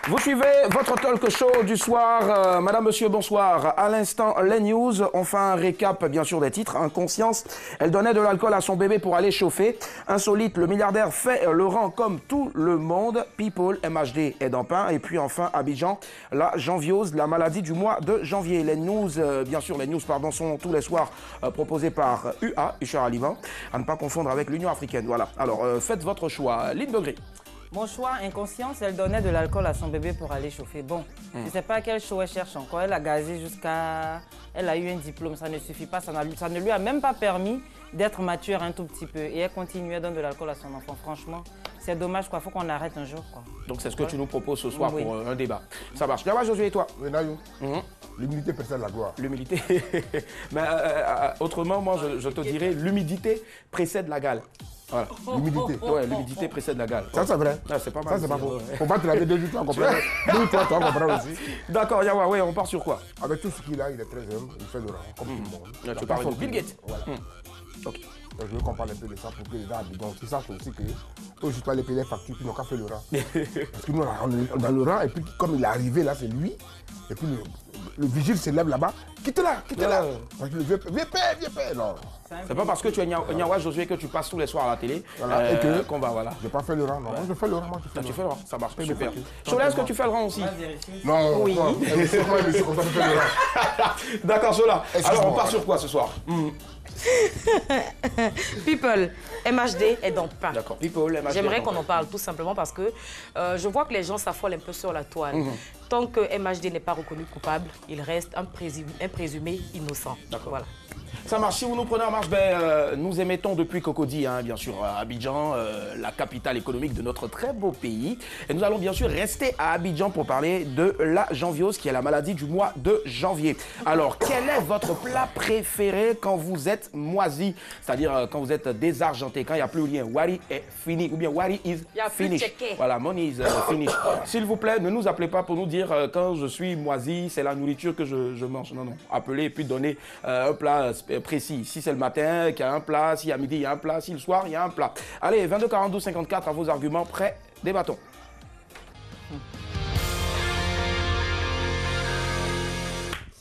Vous suivez votre talk show du soir. Madame, monsieur, bonsoir. À l'instant, les news. On fait un récap, bien sûr, des titres. Inconscience, elle donnait de l'alcool à son bébé pour aller chauffer. Insolite, le milliardaire fait le rang comme tout le monde. People, MHD est dans pain. Et puis enfin, Abidjan, la janviose, la maladie du mois de janvier. Les news, bien sûr, les news, pardon, sont tous les soirs proposés par UA, Usher Alivan, à ne pas confondre avec l'Union africaine. Voilà. Alors, faites votre choix. Lynn Begré. Mon choix, inconscience, elle donnait de l'alcool à son bébé pour aller chauffer. Bon, je ne sais pas quel show elle cherche encore. Elle a gazé jusqu'à... Elle a eu un diplôme, ça ne suffit pas. Ça ne lui a même pas permis d'être mature un tout petit peu. Et elle continue à donner de l'alcool à son enfant. Franchement, c'est dommage, quoi. Il faut qu'on arrête un jour, quoi. Donc c'est ce que tu nous proposes ce soir Oui. pour un débat. Ça marche. Là, Josué et toi? Oui, Nayo. L'humilité précède la gloire. L'humilité. Mais autrement, moi, je te dirais, l'humidité précède la gale. Voilà. L'humidité. Ouais, l'humidité précède la gale. Ça, c'est vrai. Ah, c'est pas mal. Ça, c'est pas faux. Faut pas te laver 2 jours, tu vas comprendre. 2 ou 3, tu vas comprendre aussi. D'accord, Yawa, ouais, on part sur quoi? Avec tout ce qu'il a, il est très humble, il fait le rang, comme tout le monde. Là, tu parles de Bill Gates. Voilà. Ok. Donc, je veux qu'on parle un peu de ça pour que les gens Abidjan qui sachent aussi que toi, je dois les payer les factures qui n'ont qu'à faire le rang. Parce que nous, on est dans le rang, et puis comme il est arrivé là, c'est lui. Et puis le vigile se lève là-bas. Quitte-la, quitte-la. Parce que le vieux père, non. C'est pas parce que tu es Nyawa Josué que tu passes tous les soirs à la télé Voilà, et que qu'on va, voilà. Je n'ai pas fait le rang, non. Moi, je fais le rang, moi, Tu fais le rang, ça marche, Fais super. le Chola, est-ce que tu fais le rang aussi? Non, Oui. non. C'est comment il comme ça, je fais le rang. D'accord, Chola. Excuse-moi. Alors, on part sur quoi ce soir? People, MHD est dans pain. D'accord, People, MHD. J'aimerais qu'on en parle tout simplement parce que je vois que les gens s'affolent un peu sur la toile. Tant que MHD n'est pas reconnu coupable, il reste un présumé innocent. D'accord. Voilà. Ça marche. Si vous nous prenez en marche, nous émettons depuis Cocody, hein, bien sûr, à Abidjan, la capitale économique de notre très beau pays. Et nous allons bien sûr rester à Abidjan pour parler de la janviose, qui est la maladie du mois de janvier. Alors, quel est votre plat préféré quand vous êtes moisi? C'est-à-dire quand vous êtes désargenté, quand il n'y a plus rien. Wari est fini, ou bien Wari is finish. Voilà, money is finish. S'il vous plaît, ne nous appelez pas pour nous dire quand je suis moisi, c'est la nourriture que je mange. Non, non. Appelez et puis donnez un plat précis. Si c'est le matin, qu'il y a un plat, si à midi, il y a un plat, si le soir, il y a un plat. Allez, 22 42 54 à vos arguments. Prêts? Débattons.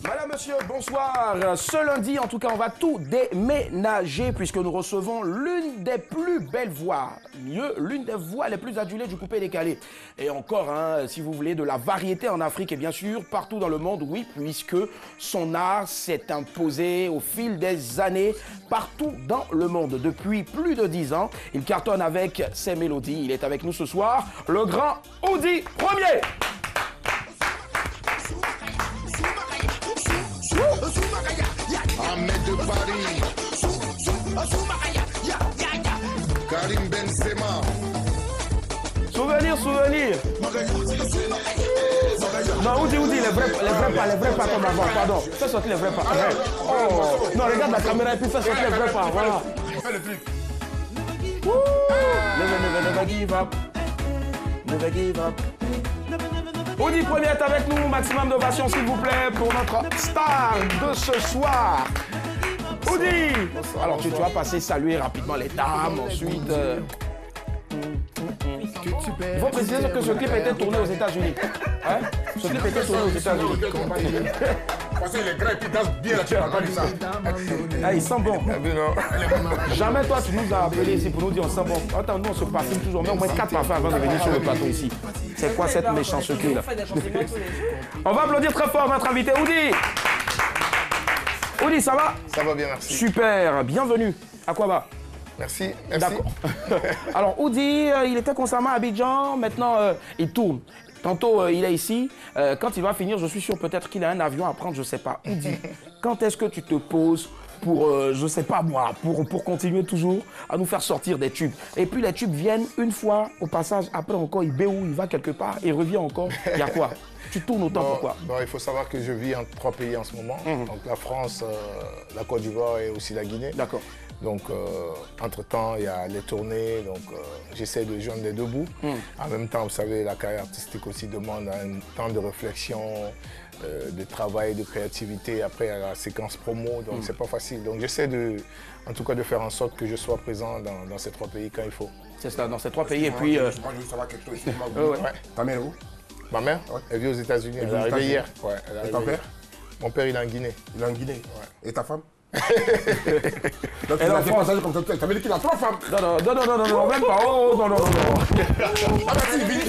Madame, monsieur, bonsoir. Ce lundi, en tout cas, on va tout déménager puisque nous recevons l'une des plus belles voix, mieux, l'une des voix les plus adulées du coupé-décalé. Et encore, hein, si vous voulez, de la variété en Afrique et bien sûr partout dans le monde, oui, puisque son art s'est imposé au fil des années partout dans le monde. Depuis plus de 10 ans, il cartonne avec ses mélodies. Il est avec nous ce soir, le grand Oudi Premier. Ahmed de Paris, Karim Benzema. Souvenir. Non, Oudi, les vrais pas comme avant, pardon. Fais sortir les vrais pas. Oh, non, regarde la caméra et puis fais sortir les vrais pas, voilà. Fais le truc. Never give up. Never give up. Oudi Premier est avec nous, maximum d'ovation s'il vous plaît pour notre star de ce soir. Oudi. Alors tu vas passer saluer rapidement les dames, ensuite... Il faut préciser que ce clip a été tourné aux États-Unis. Hein? Ce clip a été tourné aux États-Unis. Parce que les gars qui dansent bien là, tu n'as pas dit ça. Ah, il sent bon. Jamais toi tu nous as appelé ici pour nous dire on sent bon. Attends, nous on se parfume toujours, mais au moins 4 parfums avant de venir sur le plateau ici. C'est quoi cette méchanceté là? On va applaudir très fort notre invité Oudi. Oudi, ça va? Ça va bien, merci. Super, bienvenue. À quoi va? Merci. D'accord. Alors Oudi, il était constamment à Abidjan, maintenant il tourne. Tantôt il est ici, quand il va finir, je suis sûr peut-être qu'il a un avion à prendre, je ne sais pas. Oudi, quand est-ce que tu te poses pour, je ne sais pas moi, pour continuer toujours à nous faire sortir des tubes? Et puis les tubes viennent une fois au passage, après encore il béou, il va quelque part, il revient encore, il y a quoi? Tu tournes autant, pourquoi? Bon, il faut savoir que je vis en 3 pays en ce moment. Donc la France, la Côte d'Ivoire et aussi la Guinée. D'accord. Donc, entre-temps, il y a les tournées, donc j'essaie de joindre les deux bouts. En même temps, vous savez, la carrière artistique aussi demande un temps de réflexion, de travail, de créativité. Après, il y a la séquence promo, donc c'est pas facile. Donc, j'essaie en tout cas de faire en sorte que je sois présent dans ces 3 pays quand il faut. C'est ça, dans ces 3 pays. Et puis... Moi, je veux savoir quelque chose. Ta mère où? Ma mère, elle vit aux États-Unis. Elle est arrivée hier. Ouais, elle est Et arrivée ton hier. père? Mon père, il est en Guinée. Il est en Guinée. Ouais. Et ta femme? Donc il a dépassé comme ça. Ça veut dire qu'il a 3 femmes. Non, même pas. Oh, non. Ah bah si, il vit.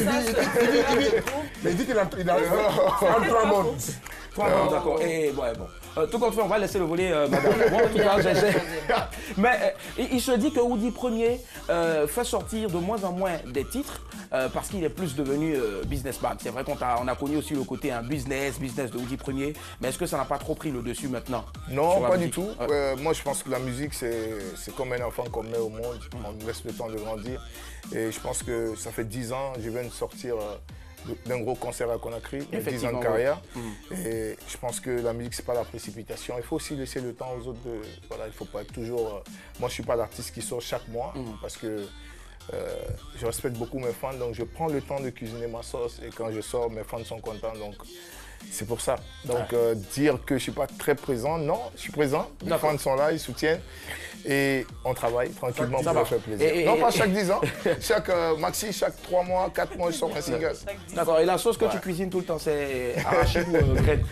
Mais il dit qu'il a 33 mondes. 3 mondes, d'accord. Et ouais, bon. Tout compte fait, on va laisser le voler, madame. Moi, en tout cas, mais il se dit que Oudi Premier fait sortir de moins en moins des titres parce qu'il est plus devenu businessman. C'est vrai qu'on a connu aussi le côté business de Oudi Premier, mais est-ce que ça n'a pas trop pris le dessus maintenant? Non, pas du tout. Moi, je pense que la musique, c'est comme un enfant qu'on met au monde. On laisse le temps de grandir. Et je pense que ça fait 10 ans, je viens de sortir d'un gros concert à Conakry, 10 ans de carrière. Et je pense que la musique, c'est pas la précipitation. Il faut aussi laisser le temps aux autres de... Voilà, il faut pas toujours... Moi, je suis pas l'artiste qui sort chaque mois parce que je respecte beaucoup mes fans. Donc, je prends le temps de cuisiner ma sauce et quand je sors, mes fans sont contents. Donc, c'est pour ça. Donc, dire que je suis pas très présent, non, je suis présent. Les fans sont là, ils soutiennent. Et on travaille tranquillement pour leur faire plaisir. Non, pas chaque 10 ans. Chaque maxi, chaque 3 mois, 4 mois, je sors un single. D'accord. Et la sauce que tu cuisines tout le temps, c'est arachide ou graine?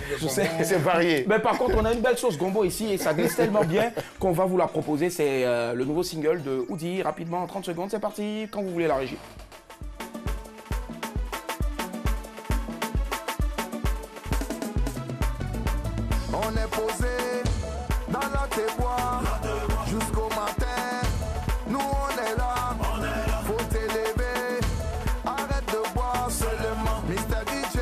C'est varié. Mais par contre, on a une belle sauce gombo ici et ça glisse tellement bien qu'on va vous la proposer. C'est le nouveau single de Oudi. Rapidement, en 30 secondes, c'est parti. Quand vous voulez, la régie. On est posé dans la téboire jusqu'au matin. Nous on est là, faut t'élever. Arrête de boire seulement. Mr. DJ,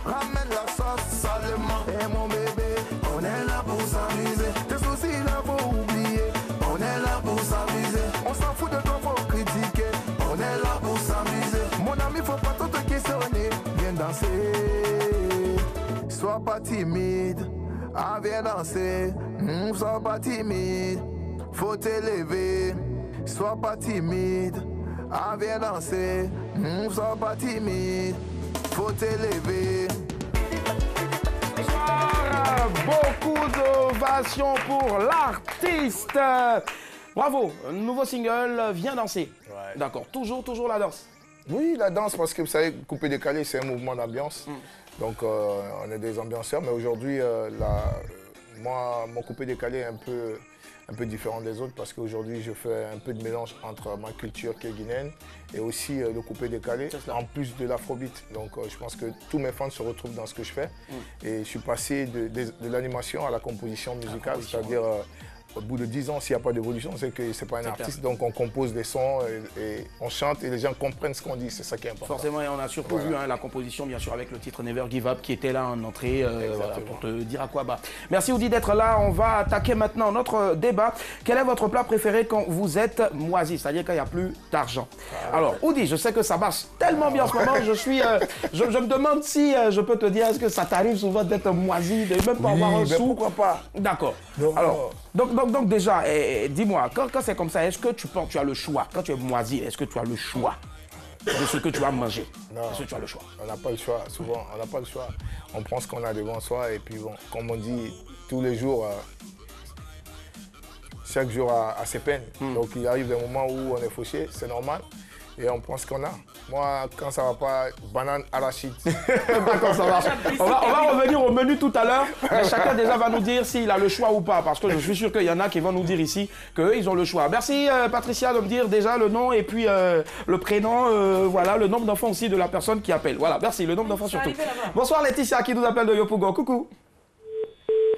ramène la sauce salement. Et mon bébé, on est là pour s'amuser. Tes soucis là faut oublier. On est là pour s'amuser. On s'en fout de toi, faut critiquer. On est là pour s'amuser. Mon ami, faut pas trop te questionner. Viens danser. Sois pas timide, viens danser. Sois pas timide, faut t'élever. Sois pas timide, viens danser. Sois pas timide, faut t'élever. Beaucoup d'ovations pour l'artiste. Bravo, un nouveau single, Viens danser. Ouais. D'accord, toujours la danse. Oui, la danse, parce que vous savez, coupé décalé, c'est un mouvement d'ambiance. Donc, on est des ambianceurs, mais aujourd'hui, moi, mon coupé décalé est un peu différent des autres parce qu'aujourd'hui, je fais un peu de mélange entre ma culture qui est guinéenne et aussi le coupé décalé, en plus de l'afrobeat. Donc, je pense que tous mes fans se retrouvent dans ce que je fais. Et je suis passé de l'animation à la composition musicale, c'est-à-dire... Au bout de 10 ans, s'il n'y a pas d'évolution, c'est que ce n'est pas un artiste. Donc on compose des sons et on chante et les gens comprennent ce qu'on dit. C'est ça qui est important. Forcément, et on a surtout vu la composition, bien sûr, avec le titre Never Give Up qui était là en entrée voilà, pour te dire à quoi bas. Merci Oudi d'être là. On va attaquer maintenant notre débat. Quel est votre plat préféré quand vous êtes moisi, c'est-à-dire quand il n'y a plus d'argent? Alors Oudi, je sais que ça marche tellement bien en ce moment. Je me demande si je peux te dire, est-ce que ça t'arrive souvent d'être moisi, de même pas avoir un sou? Pourquoi pas? D'accord. Alors, donc déjà, dis-moi, quand c'est comme ça, est-ce que tu penses tu as le choix? Quand tu es moisi, est-ce que tu as le choix de ce que tu vas manger? Est-ce que tu as le choix? On n'a pas le choix, souvent, on n'a pas le choix. On prend ce qu'on a devant soi et puis bon, comme on dit, tous les jours, chaque jour a ses peines. Donc il arrive des moments où on est fauché, c'est normal. Et on prend ce qu'on a. Moi, quand ça va pas, banane arachide. D'accord, ça marche. On va revenir au menu tout à l'heure, mais chacun déjà va nous dire s'il a le choix ou pas, parce que je suis sûr qu'il y en a qui vont nous dire ici qu'eux, ils ont le choix. Merci Patricia de me dire déjà le nom et puis le prénom, voilà, le nombre d'enfants aussi de la personne qui appelle. Voilà, merci, le nombre d'enfants surtout. Bonsoir Laetitia qui nous appelle de Yopougon. Coucou.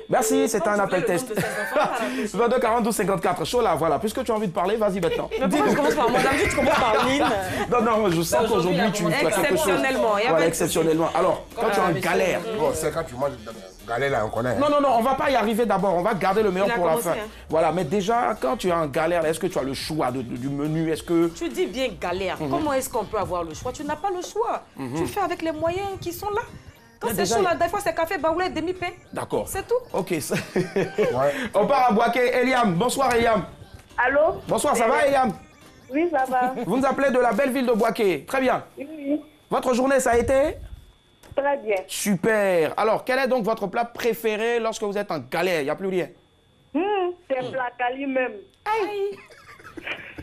Merci, c'est un appel test. 22 42 54. Chaud là, voilà. Puisque tu as envie de parler, vas-y maintenant. Mais pourquoi je commence par moi? D'habitude, tu commences par Lynn. Non, je sens qu'aujourd'hui, tu fais quelque chose. Voilà, exceptionnellement. Alors, quand tu es en galère. Bon, c'est quand tu manges galère là, on connaît. Non, on va pas y arriver d'abord. On va garder le meilleur pour la fin. Voilà, mais déjà, quand tu es en galère, est-ce que tu as le choix du menu? Est-ce que... Tu dis bien galère. Comment est-ce qu'on peut avoir le choix? Tu n'as pas le choix. Tu fais avec les moyens qui sont là. Quand c'est chaud, là, des fois, c'est café, baoulé, demi-pain. D'accord. C'est tout. Ok. On part à Boaké. Eliam. Bonsoir, Eliam. Allô? Bonsoir, ça va, Eliam? Oui, ça va. Vous nous appelez de la belle ville de Boaké. Très bien. Oui. Votre journée, ça a été? Très bien. Super. Alors, quel est donc votre plat préféré lorsque vous êtes en galère? Il n'y a plus rien. C'est plat cali même. Aïe.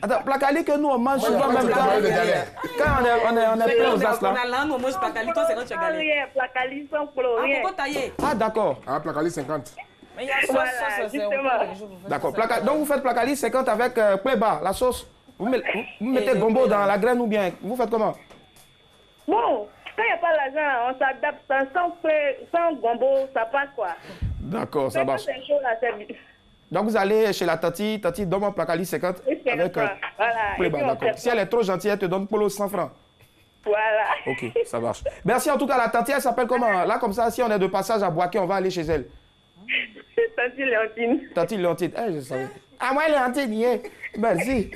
Attends, placali que nous on mange Moi, souvent il y a même pas de galère. quand on est plein aux as là. Là, nous, on mange placali, toi, c'est quand tu as Sans galéré. rien, placali sans pro, Ah, rien. pourquoi tailler? Ah d'accord. Ah, placali 50. Mais il y a sauce, Voilà, sauce, c'est justement. quelque chose que vous faites D'accord. ça. Donc vous faites placali 50 avec pléba, la sauce. Vous mettez gombo dans la graine ou bien vous faites comment? Bon, quand il n'y a pas l'argent, on s'adapte. Sans gombo, ça passe quoi. D'accord, ça Mais quand marche. c'est chaud là, c'est... Donc vous allez chez la tati, tati donne-moi placali 50 Et c'est avec voilà. Et pléba, puis on d'accord. fait Si elle est trop gentille, elle te donne polo 100 francs. Voilà. Ok, ça marche. Merci en tout cas, la tati, elle s'appelle comment? Là, comme ça, si on est de passage à Boaké, on va aller chez elle. Tati Léontine. Tati Léontine. Eh, je savais. Ah, moi, Léontine, y est. Merci.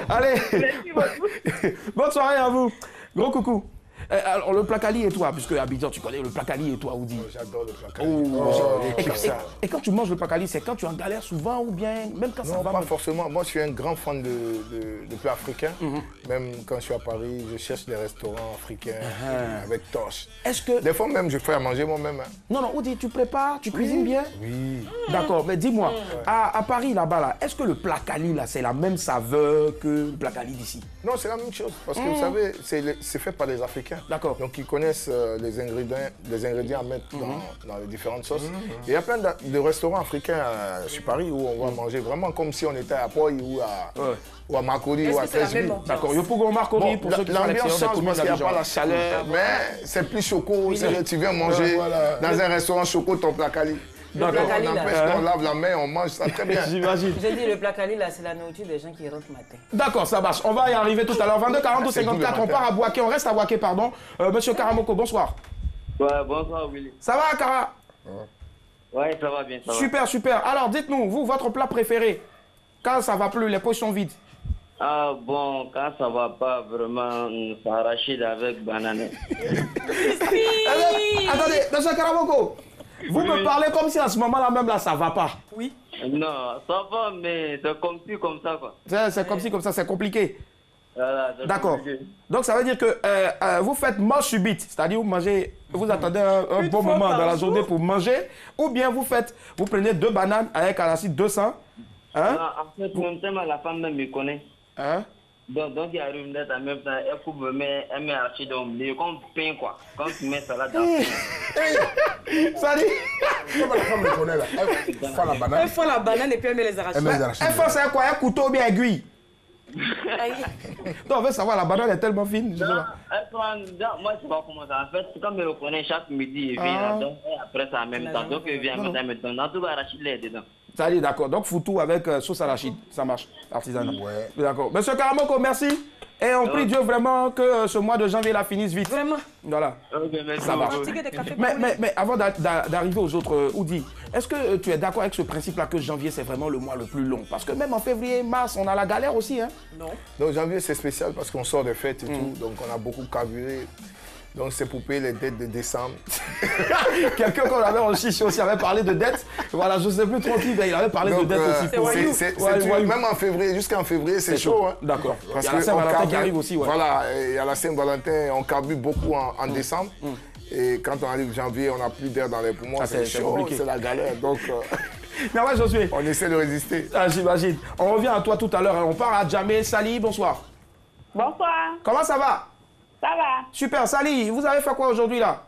Allez. Merci beaucoup. Bonne soirée à vous. Gros coucou. Alors, le placali et toi, puisque Abidjan, tu connais le placali et toi, Oudi. J'adore le placali. Et quand tu manges le placali, c'est quand tu es en galère souvent ou bien même quand ça Non, va pas même? forcément. Moi, je suis un grand fan de plats africains. Même quand je suis à Paris, je cherche des restaurants africains avec torche. Est-ce que... Des fois même, je fais à manger moi-même. Hein. Non, non, Oudi, tu prépares, tu cuisines bien? Oui. D'accord, mais dis-moi, à Paris, là-bas, là, est-ce que le placali, là, c'est la même saveur que le placali d'ici? Non, c'est la même chose. Parce que vous savez, c'est fait par les Africains. D'accord. Donc, ils connaissent les ingrédients à mettre dans les différentes sauces. Et il y a plein de restaurants africains sur Paris où on va manger vraiment comme si on était à Poi ou à Makodi ou à Est-ce que c'est la 13 même 000. ambiance? D'accord, yo pour Marconi, Bon, pour ceux qui sont à l'ambiance l'extérieur des change parce qu'il n'y a pas la chaleur, mais c'est plus choco. Tu viens manger voilà. dans un restaurant choco ton placali. D'accord. placali, On là. empêche qu'on lave la main, on mange ça très bien. J'imagine. J'ai dit le placali là, c'est la nourriture des gens qui rentrent matin. D'accord, ça marche. On va y arriver tout à l'heure. 22 42 C'est 54, tout le on part à Boaké, on reste à Boaké, pardon. Monsieur Karamoko, bonsoir. Ouais, bonsoir Willy. Ça va, Kara? Ouais, ça va bien, ça va. Super, super. Alors, dites-nous, vous, votre plat préféré? Quand ça va plus, les poches sont vides. Ah bon, quand ça va pas vraiment, c'est arachide avec banane. Attendez, monsieur Karamoko, vous me parlez comme si à ce moment-là même, là, ça va pas. Oui. Non, ça va, mais c'est comme ci, comme ça, quoi. C'est comme si, comme ça, c'est compliqué. Voilà, c'est D'accord. compliqué. Donc, ça veut dire que vous faites mort subite, c'est-à-dire vous mangez, vous attendez un bon moment dans la journée pour manger, ou bien vous prenez 2 bananes avec arachide 200. Hein? Non, en fait, même temps, la femme même me connaît. Hein? Donc il arrive d'être en même temps, elle coupe, elle met arachide au milieu, comme pain, quoi. Quand tu mets salade dans le pain. Ça dit, Comment la femme me connaît là? Elle fait la banane. Elle fait la banane et puis elle met les Elle arachides. met les arachides. elle fait c'est quoi? Un couteau ou bien aiguille? Aïe. Non, on veut savoir, la banane est tellement fine. Je sais Non, pas. elle prend, non, moi je sais pas comment ça. En fait, comme elle me connaît chaque midi, elle vient là-dedans, et après ça en même temps. Donc elle vient en même temps, elle me donne. En tout cas, arachide là est dedans. Ça dit, d'accord. Donc, foutou avec sauce arachide. Ça marche. Artisanat. Ouais. D'accord. Monsieur Karamoko, merci. Et on prie Dieu vraiment que ce mois de janvier la finisse vite. Vraiment. Voilà. Ok, merci Ça marche. beaucoup. Ticket de café. Mais avant d'arriver aux autres, Oudi, est-ce que tu es d'accord avec ce principe-là que janvier, c'est vraiment le mois le plus long? Parce que même en février, mars, on a la galère aussi. Hein? Non. Donc janvier, c'est spécial parce qu'on sort des fêtes et tout. Donc on a beaucoup carburé. Donc c'est pour payer les dettes de décembre. Quelqu'un qu'on avait en chiche aussi avait parlé de dettes. Voilà, je ne sais plus trop qui, mais il avait parlé de Donc, dettes aussi. c'est Ouais, voyou. même en février, jusqu'en février, c'est chaud. Hein. D'accord. Parce Il y a la que Saint-Valentin on qui carbure- arrive aussi. Ouais. Voilà, il y a la Saint-Valentin, on carbure beaucoup en décembre. Et quand on arrive janvier, on n'a plus d'air dans les poumons, Ah, c'est c'est chaud, compliqué. c'est la galère. Donc Mais ouais, Josué, on essaie de résister. j'imagine. On revient à toi tout à l'heure. On part à Djamé. Sali, bonsoir. Bonsoir. Comment ça va? Ça va? Super, Sali, vous avez fait quoi aujourd'hui là?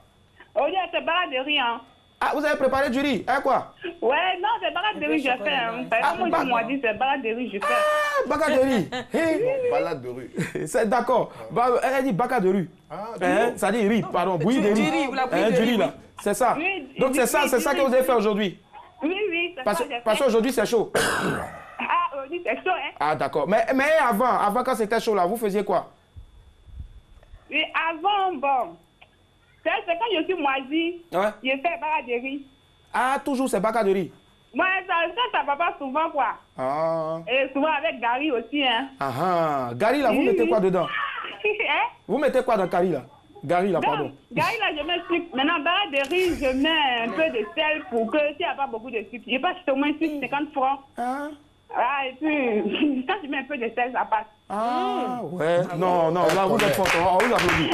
Aujourd'hui, c'est balade de riz, hein. Ah, vous avez préparé du riz, hein quoi? Ouais, non, c'est balade de riz, je fais. Hein. Moi, je m'en dis, c'est balade de riz, je fais. Ah, baka de riz. Balade de rue. C'est d'accord. Elle a dit baka de riz. Ah, Hein, ça dit riz, pardon, bouillie de Du riz. riz, vous la bouillie Hein, de du riz, riz là. oui. C'est ça. Oui, Donc c'est ça que vous avez fait aujourd'hui. Oui, c'est Parce ça que j'ai parce fait. qu'aujourd'hui c'est chaud. Ah, aujourd'hui, c'est chaud, hein. Ah d'accord. Mais avant quand c'était chaud là, vous faisiez quoi? Et avant, bon, c'est quand je suis moisie, Ouais. je fais balade de riz. Ah, toujours c'est baka de riz. Moi, ça va pas souvent, quoi. Ah. Et souvent avec Gary aussi, hein. Ah. Gary là, vous mettez quoi dedans? Hein? Vous mettez quoi dans Gary là? Gary là, pardon. Donc, Gary, là, je mets sucre. Maintenant, balade de riz, je mets un peu de sel pour que s'il n'y a pas beaucoup de sucre. Je passe au moins sucre 50 francs. Ah. Ah, et puis, quand tu mets un peu de sel, ça passe. Ah, ouais. Non, là, vous êtes fort. On vous applaudit.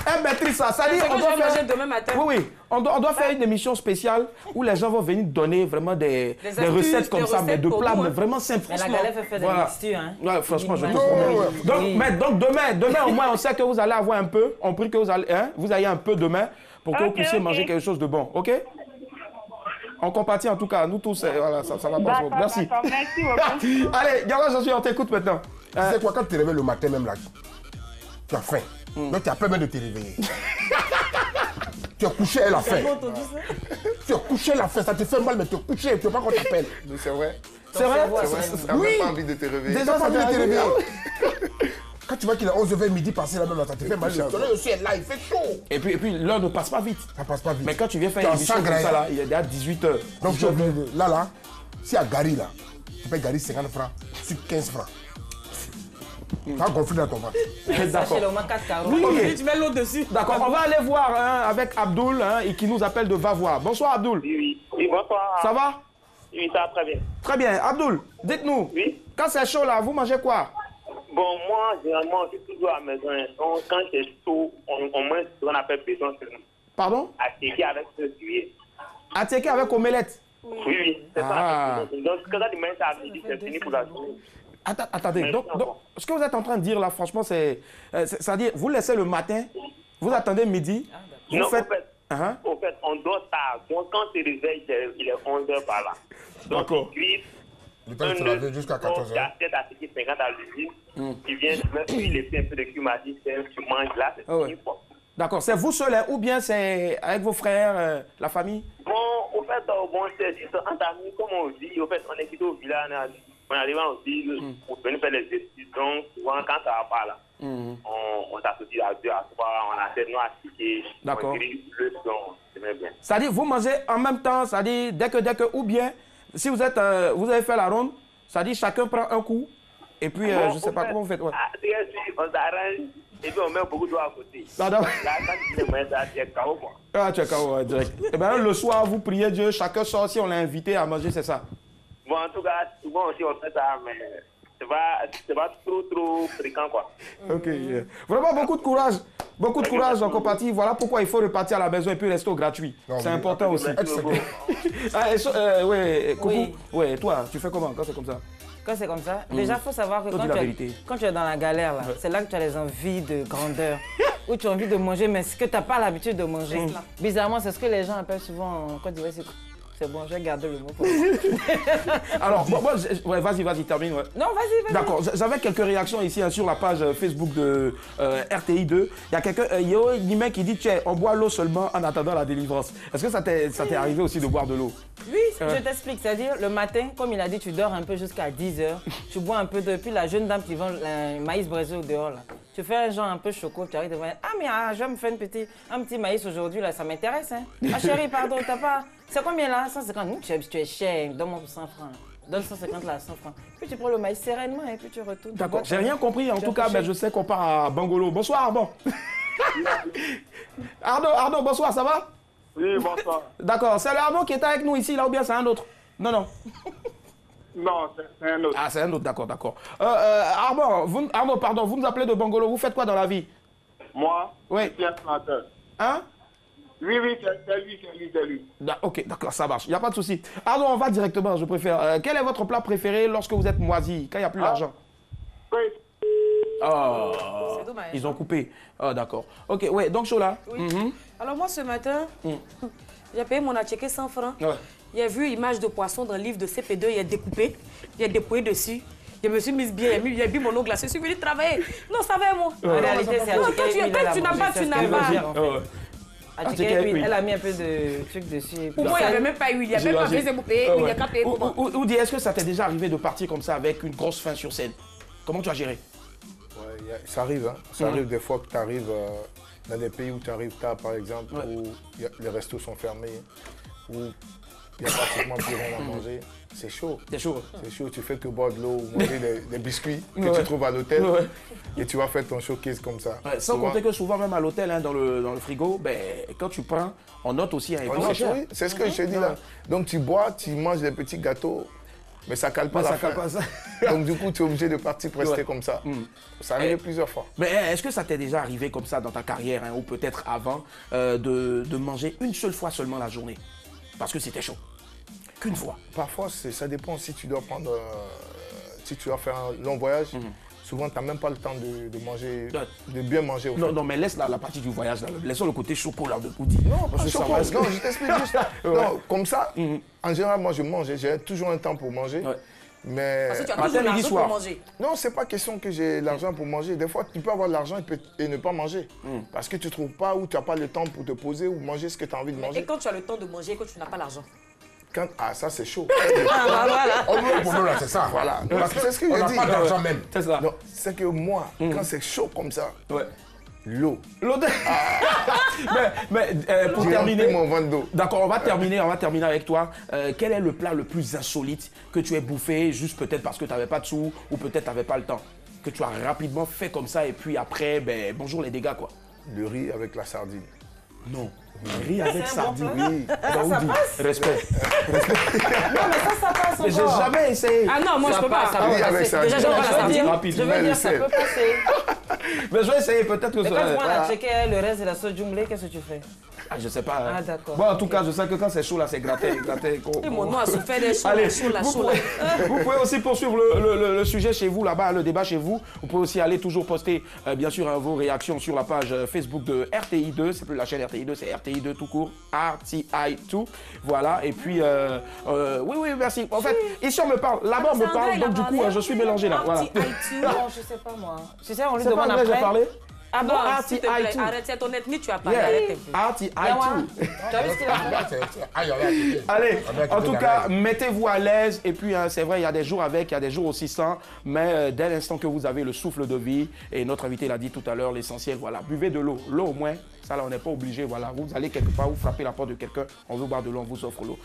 Elle maîtrise ça. Ça dit, on doit faire... demain matin. Oui. On doit faire une émission spéciale où les gens vont venir donner vraiment des recettes comme ça, mais de plats, mais vraiment simples. Mais la galère fait faire des mixtures, hein. Ouais, franchement, je te promets. Donc, demain, au moins, on sait que vous allez avoir un peu. On prie que vous ayez un peu demain pour que vous puissiez manger quelque chose de bon. OK? On compatit en tout cas, nous tous, voilà, ça va pas. Merci. Merci beaucoup. Allez, Diawa, on t'écoute maintenant. Tu sais quoi, quand tu te réveilles le matin même là, tu as faim. Donc tu as peur même de te réveiller. Tu es couché, elle a faim. Tu es couché, elle a faim. Ça te fait mal, mais tu es couché, tu ne veux pas qu'on t'appelle. C'est vrai. C'est vrai? Tu n'as même pas envie de te réveiller. Déjà, ça vient de te réveiller. Quand tu vois qu'il est 11h midi passé là même, ça te fait mal. Le soleil aussi est là, il fait chaud. Et puis l'heure ne passe pas vite. Ça passe pas vite. Mais quand tu viens faire une émission comme ça, là, il est déjà 18h. Donc là, si à Gary là, tu payes Gary 50 francs sur 15 francs. Ça va gonfler dans ton ventre. D'accord. Au moins 4 carreaux. Oui, tu mets l'eau dessus. D'accord, on va aller voir avec Abdoul et qui nous appelle de Vavois. Bonsoir Abdoul. Oui, bonsoir. Ça va? Oui, ça va très bien. Très bien. Abdoul, dites-nous, Oui. quand c'est chaud là, vous mangez quoi? Bon, moi, généralement, je suis toujours à la maison. Donc, quand c'est chaud, on mange ce qu'on appelle béton seulement. Pardon? Attiqué avec ce cuillère. Attiqué avec omelette? Oui, c'est ça. Donc, quand tu manges ça à midi, c'est fini pour la journée. Attendez, donc, ce que vous êtes en train de dire là, franchement, c'est-à-dire, vous laissez le matin, vous attendez midi, vous faites... Au fait, on dort tard. Donc, quand tu te réveilles, il est 11h par là. Donc, d'accord. tu cuis. Le temps de se laver jusqu'à 14h. Tu achètes à 50 à l'usine, tu viens, tu mets un peu de cumin, tu manges là, c'est fini. D'accord, c'est vous seul ou bien c'est avec vos frères, la famille? Bon, au fait, c'est juste entre amis, comme on dit, au fait, on est quitté au village, on arrive en ville, on peut faire les études, donc souvent quand ça va pas là, on s'associe à 2 à 3, on a tête noire à ticket, on écrit le son, c'est bien. C'est-à-dire, vous mangez en même temps, c'est-à-dire, dès que, ou bien, si vous êtes, vous avez fait la ronde, c'est-à-dire chacun prend un coup, et puis je ne sais pas comment vous faites. Ouais. On s'arrange, et puis on met beaucoup d'eau à côté. Là, quand tu te mets ça, tu es KO, quoi. Ah, tu es KO, ouais, direct. Et bien, le soir, vous priez Dieu, chacun sort, si on l'a invité à manger, c'est ça? Bon, en tout cas, souvent aussi on fait ça, mais c'est pas trop fréquent, quoi. Ok, yeah. Vraiment beaucoup de courage. Beaucoup de courage en compatie. Voilà pourquoi il faut repartir à la maison et puis resto gratuit. C'est important aussi. Ouais, coucou. Oui. Ouais, toi, tu fais comment quand c'est comme ça? Quand c'est comme ça, déjà, il faut savoir que quand tu es dans la galère, là, c'est là que tu as les envies de grandeur. Où tu as envie de manger, mais ce que tu n'as pas l'habitude de manger. Bizarrement, c'est ce que les gens appellent souvent en Côte d'Ivoire. C'est bon, je vais garder le mot pour alors, moi, vas-y, termine. Ouais. Non, vas-y. D'accord, j'avais quelques réactions ici sur la page Facebook de RTI2. Il y a quelqu'un, Yimé qui dit, tiens, on boit l'eau seulement en attendant la délivrance. Est-ce que ça t'est arrivé aussi de boire de l'eau? Oui, je t'explique. C'est-à-dire, le matin, comme il a dit, tu dors un peu jusqu'à 10h. Tu bois un peu de... Puis la jeune dame qui vend le maïs braisé au dehors, là. Tu fais un genre un peu choco, tu arrives devant elle. Ah, mais je vais me faire un petit maïs aujourd'hui, là, ça m'intéresse. Hein. Ah, chérie, pardon, t'as pas... C'est combien là? 150. Nous, tu es cher, donne-moi 100 francs. Donne 150 là, 100 francs. Puis tu prends le maïs sereinement et puis tu retournes. D'accord, j'ai rien compris. En tout cas, mais je sais qu'on part à Bangolo. Bonsoir, Armand. Arnaud, bonsoir, ça va? Oui, bonsoir. D'accord, c'est l'Arnaud qui est avec nous ici, là, ou bien c'est un autre? Non. Non, c'est un autre. Ah, c'est un autre, d'accord. Arnaud, pardon, vous nous appelez de Bangolo. Vous faites quoi dans la vie? Moi, oui. Je suis un planteur. Hein? Oui, c'est lui. Ok, d'accord, ça marche. Il n'y a pas de souci. Arnaud, on va directement, je préfère. Quel est votre plat préféré lorsque vous êtes moisi, quand il n'y a plus d'argent? Oui. Oh, c'est dommage. Ils ont coupé. Oh, d'accord. Ok, ouais, donc Chola. Oui. Alors moi, ce matin, j'ai payé mon attiqué 100 francs. Ouais. J'ai vu image de poisson dans le livre de CP2, il est découpé, il est dépouillé dessus. Je me suis mise bien, il a mis mon eau glacée, je suis venue travailler. Non, ça va, moi. En réalité, c'est quand tu n'as pas. Elle a mis un peu de truc dessus. Pour moi, il n'y avait même pas huile, il n'y avait même pas besoin de payer, il n'y a qu'à payer pour moi. Oudi, est-ce que ça t'est déjà arrivé de partir comme ça avec une grosse faim sur scène? Comment tu as géré? Ouais, ça arrive, hein. Ça arrive des fois que tu arrives dans des pays où tu arrives tard, par exemple, où les restos sont fermés, où il n'y a pratiquement plus rien à manger. C'est chaud. C'est chaud. C'est chaud. Tu fais que boire de l'eau ou manger des biscuits que tu trouves à l'hôtel et tu vas faire ton showcase comme ça. Ouais, sans compter que souvent, même à l'hôtel, hein, dans le frigo, ben, quand tu prends, on note aussi. C'est ce que je te dis là. Donc tu bois, tu manges des petits gâteaux. Mais ça cale pas Mais la ça cale faim. pas ça. Donc du coup, tu es obligé de partir pour rester comme ça. Ça arrive plusieurs fois. Mais est-ce que ça t'est déjà arrivé comme ça dans ta carrière, hein, ou peut-être avant, de manger une seule fois seulement la journée? Parce que c'était chaud. Qu'une fois. Parfois, ça dépend si tu dois prendre, si tu dois faire un long voyage. Souvent, tu n'as même pas le temps de manger, de bien manger. Au fait. Non, mais laisse la partie du voyage, là. Laissons le côté chocolat de Goody. Non, parce pas que ça chocolat. reste- Non, je t'explique juste. Non, comme ça, en général, moi, je mange. J'ai toujours un temps pour manger. Ouais. Mais Parce que tu as Matin, toujours midi, l'argent soir. pour manger. non, c'est pas question que j'ai l'argent pour manger. Des fois, tu peux avoir de l'argent et ne pas manger. Parce que tu ne trouves pas ou tu n'as pas le temps pour te poser ou manger ce que tu as envie de Et manger. quand tu as le temps de manger et que tu n'as pas l'argent? Ah, ça, c'est chaud. Voilà. Le problème là, c'est ça. Voilà. Parce que C'est ce que on je n'a dis. pas d'argent même. C'est ça. Non, c'est que moi, quand c'est chaud comme ça, Ouais. l'eau. L'odeur. mais pour J'ai terminer. rempli mon ventre d'eau. D'accord, on va terminer avec toi. Quel est le plat le plus insolite que tu aies bouffé, juste peut-être parce que tu n'avais pas de sous ou peut-être tu n'avais pas le temps? Que tu as rapidement fait comme ça et puis après, ben, bonjour les dégâts quoi. Le riz avec la sardine. Non. Riz avec sardine. Oui. Daoudi, respect. Non, mais ça passe Mais j'ai encore. jamais essayé. Ah non, moi je peux pas. Ça Oui, peut avec passer. ça. Déjà, j'aime pas la Je veux sardine. dire, rapide. je veux Mais dire, le ça sel. peut passer. Mais je vais essayer peut-être que Mais quand tu prends la voilà. tchéké, le reste de la sauce jumblée, qu'est-ce que tu fais? Ah, je sais pas. hein. Ah, d'accord. Bon, en tout cas, je sais que quand c'est chaud là, c'est gratté. Et mon nom a souffert des Allez, chaud là. vous pouvez aussi poursuivre le sujet chez vous, là-bas, le débat chez vous. Vous pouvez aussi aller toujours poster, bien sûr, vos réactions sur la page Facebook de RTI2. C'est plus la chaîne RTI2, c'est RTI2 tout court, RTI2. Voilà, et puis, oui, merci. En fait, ici, on me parle, là-bas, on me parle, donc du coup, je suis mélangé là. Voilà. Non, je sais pas moi. Tu sais, on lui C'est pas demande vrai, j'ai après. parlé Ah bon, Non, s'il te plaît, RTI2. arrête, c'est ton ethnie, tu as parlé. Yeah, Arrête un peu. RTI2. Tu as vu ce qu'il a fait? Aïe, aïe, aïe. Allez, Avec en des tout galères. cas, mettez-vous à l'aise. Et puis, hein, c'est vrai, il y a des jours avec, il y a des jours aussi sans. Mais dès l'instant que vous avez le souffle de vie, et notre invité l'a dit tout à l'heure, l'essentiel, voilà, buvez de l'eau. L'eau au moins, ça là, on n'est pas obligé. Voilà, vous allez quelque part, vous frappez la porte de quelqu'un, on veut boire de l'eau, on vous offre l'eau.